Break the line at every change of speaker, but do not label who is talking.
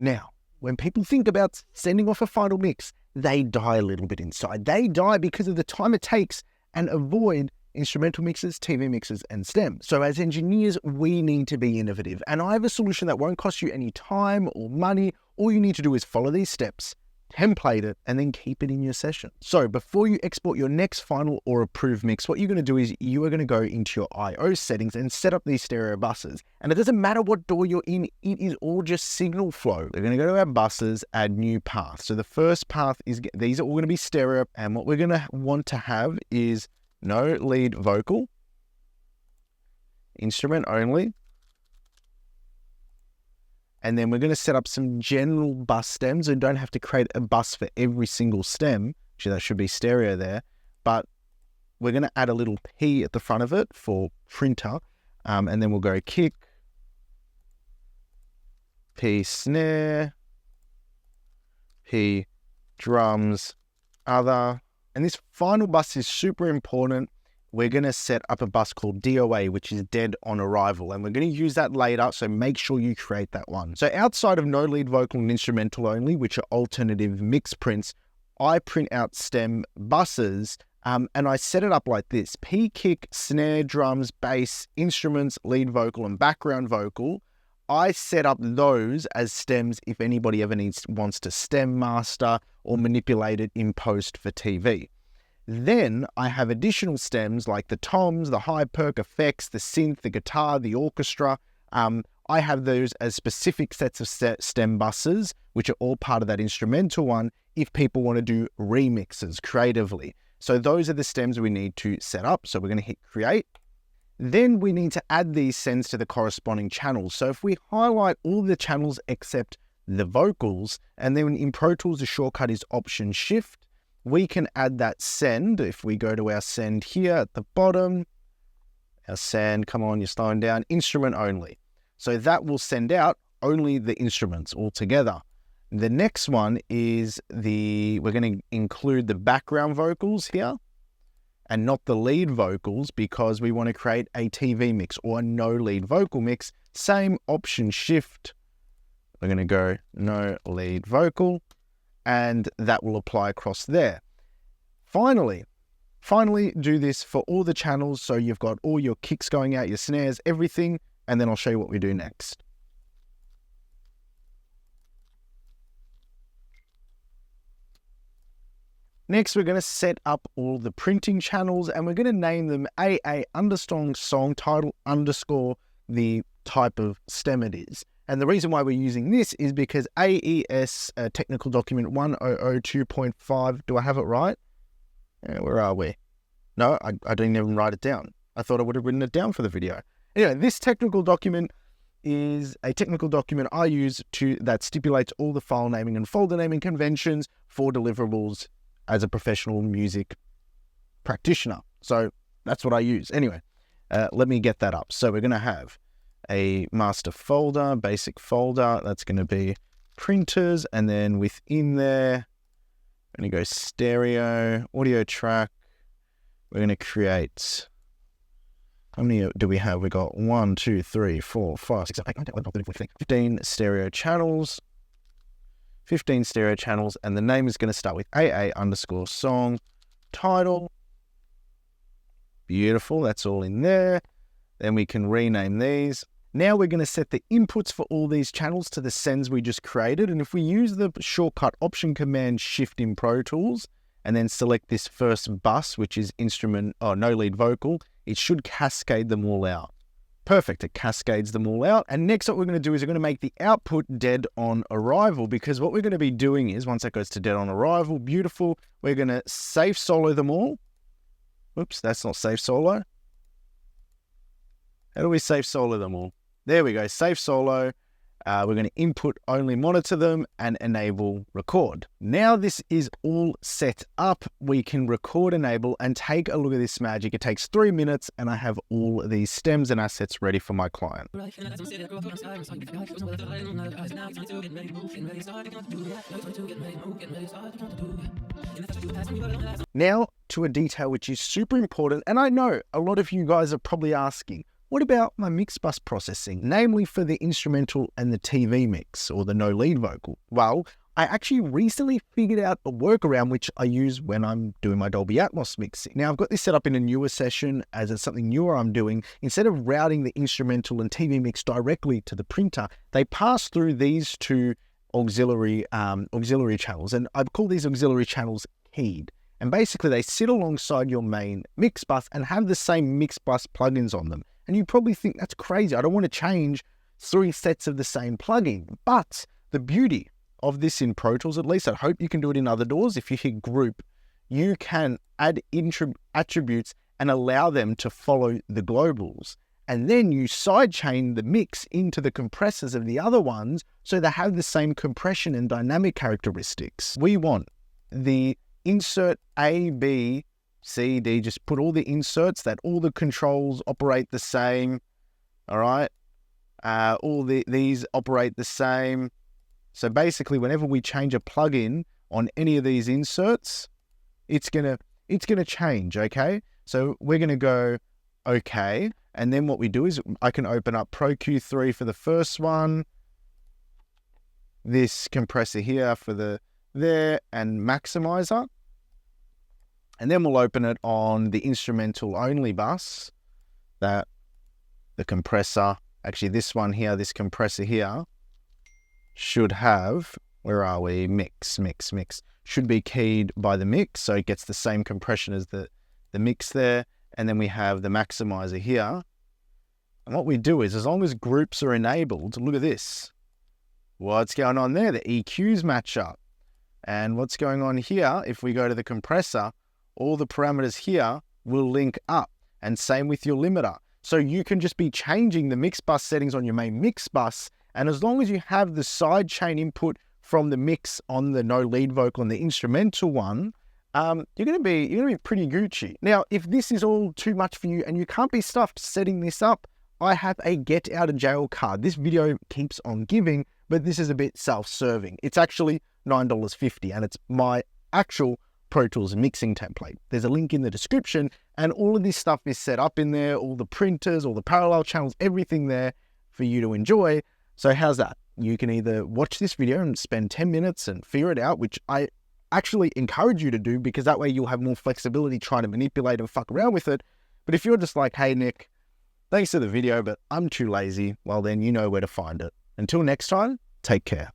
Now, when people think about sending off a final mix, they die a little bit inside. They die because of the time it takes and avoid instrumental mixes, TV mixes, and stems. So as engineers, we need to be innovative. And I have a solution that won't cost you any time or money. All you need to do is follow these steps, template it, and then keep it in your session. So before you export your next final or approved mix, what you're going to do is you are going to go into your I/O settings and set up these stereo buses. And it doesn't matter what door you're in, it is all just signal flow. We're going to go to our buses, add new path. So the first path is, these are all going to be stereo. And what we're going to want to have is no lead vocal, instrument only. And then we're going to set up some general bus stems. And don't have to create a bus for every single stem. Actually, that should be stereo there. But we're going to add a little P at the front of it for printer. And then we'll go kick, P snare, P drums, other. And this final bus is super important. We're going to set up a bus called DOA, which is dead on arrival. And we're going to use that later, so make sure you create that one. So outside of no lead vocal and instrumental only, which are alternative mix prints, I print out stem buses and I set it up like this. P, kick, snare, drums, bass, instruments, lead vocal, and background vocal. I set up those as stems if anybody ever wants to stem master or manipulate it in post for TV. Then I have additional stems like the toms, the high perk effects, the synth, the guitar, the orchestra. I have those as specific sets of stem buses, which are all part of that instrumental one if people want to do remixes creatively. So those are the stems we need to set up. So we're going to hit create. Then we need to add these sends to the corresponding channels. So if we highlight all the channels except the vocals, and then in Pro Tools, the shortcut is Option Shift, we can add that send. If we go to our send here at the bottom, our send, come on, you're slowing down, instrument only. So that will send out only the instruments altogether. The next one is we're going to include the background vocals here and not the lead vocals because we want to create a TV mix or a no lead vocal mix. Same Option Shift. We're going to go no lead vocal. And that will apply across there. Finally do this for all the channels. So you've got all your kicks going out, your snares, everything. And then I'll show you what we do next. Next, we're going to set up all the printing channels and we're going to name them AA_song title _ the type of stem it is. And the reason why we're using this is because AES technical document 1002.5, do I have it right? Where are we? No, I didn't even write it down. I thought I would have written it down for the video. Anyway, this technical document is a technical document I use that stipulates all the file naming and folder naming conventions for deliverables as a professional music practitioner. So that's what I use. Anyway, let me get that up. So we're going to have a master folder, basic folder. That's going to be printers. And then within there, I'm going to go stereo, audio track. We're going to create, how many do we have? We got 1, 2, 3, 4, 5, 6, 7, 8, 9, 10, 11, 12, 13, 14, 15 stereo channels. 15 stereo channels. And the name is going to start with AA_song title. Beautiful. That's all in there. Then we can rename these. Now we're going to set the inputs for all these channels to the sends we just created. And if we use the shortcut Option Command Shift in Pro Tools and then select this first bus, which is no lead vocal, it should cascade them all out. Perfect, it cascades them all out. And next what we're going to do is we're going to make the output dead on arrival, because what we're going to be doing is once that goes to dead on arrival, beautiful, we're going to safe solo them all. Oops, that's not safe solo. How do we safe solo them all? There we go, safe solo. We're going to input only monitor them and enable record. Now this is all set up. We can record enable and take a look at this magic. It takes 3 minutes and I have all these stems and assets ready for my client. Now to a detail which is super important, and I know a lot of you guys are probably asking, what about my mix bus processing, namely for the instrumental and the TV mix or the no lead vocal? Well, I actually recently figured out a workaround which I use when I'm doing my Dolby Atmos mixing. Now, I've got this set up in a newer session as it's something newer I'm doing. Instead of routing the instrumental and TV mix directly to the printer, they pass through these two auxiliary channels, and I call these auxiliary channels keyed. And basically, they sit alongside your main mix bus and have the same mix bus plugins on them. And you probably think that's crazy. I don't want to change 3 sets of the same plugin. But the beauty of this in Pro Tools, at least, I hope you can do it in other DAWs. If you hit group, you can add attributes and allow them to follow the globals. And then you sidechain the mix into the compressors of the other ones so they have the same compression and dynamic characteristics. We want the insert A, B, C, D, just put all the inserts that all the controls operate the same, all right? These operate the same. So basically, whenever we change a plugin on any of these inserts, it's gonna change, okay? So we're gonna go okay, and then what we do is I can open up Pro Q3 for the first one, this compressor here for there, and maximizer. And then we'll open it on the instrumental only bus, that the compressor, actually this one here, this compressor here, should have, where are we? Mix. Should be keyed by the mix, so it gets the same compression as the mix there. And then we have the maximizer here. And what we do is, as long as groups are enabled, look at this. What's going on there? The EQs match up. And what's going on here, if we go to the compressor, all the parameters here will link up, and same with your limiter. So you can just be changing the mix bus settings on your main mix bus, and as long as you have the sidechain input from the mix on the no lead vocal and the instrumental one, you're gonna be pretty Gucci. Now, if this is all too much for you and you can't be stuffed setting this up, I have a get out of jail card. This video keeps on giving, but this is a bit self-serving. It's actually $9.50, and it's my actual Pro Tools mixing template. There's a link in the description, and all of this stuff is set up in there, all the printers, all the parallel channels, everything there for you to enjoy. So how's that? You can either watch this video and spend 10 minutes and figure it out, which I actually encourage you to do, because that way you'll have more flexibility trying to manipulate and fuck around with it. But if you're just like, hey Nick, thanks for the video, but I'm too lazy, well then you know where to find it. Until next time, take care.